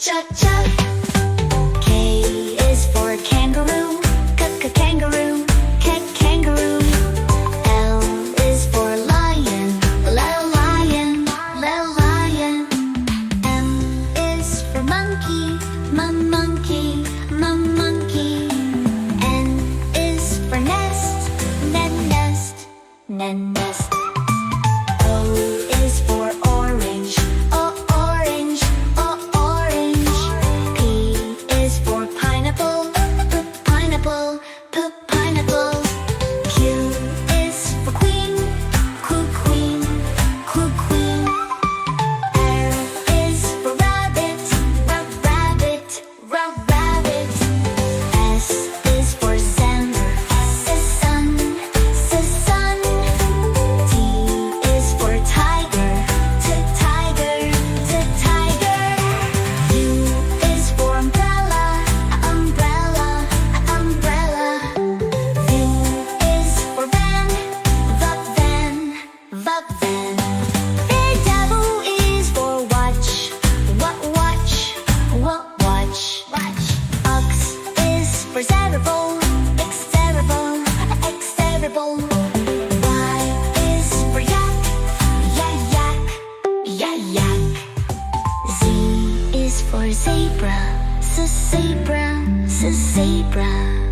cha-cha. K is for kangaroo, kangaroo, kangaroo. L is for lion, lion, lion. M is for monkey, monkey, monkey. N is for nest, nest, nest. O is for orange, orange, orange. P is for pineapple, pineapple, pineapple. Q is for queen, queen, queen. R is for rabbit, rabbit, rabbit. S is for sun, sun. T is for tiger, tiger. U is for umbrella, umbrella. V is for van, van. W is for watch, watch. X is for cerebral, cerebral. Y is for yak, yak. Z is for zebra, zebra.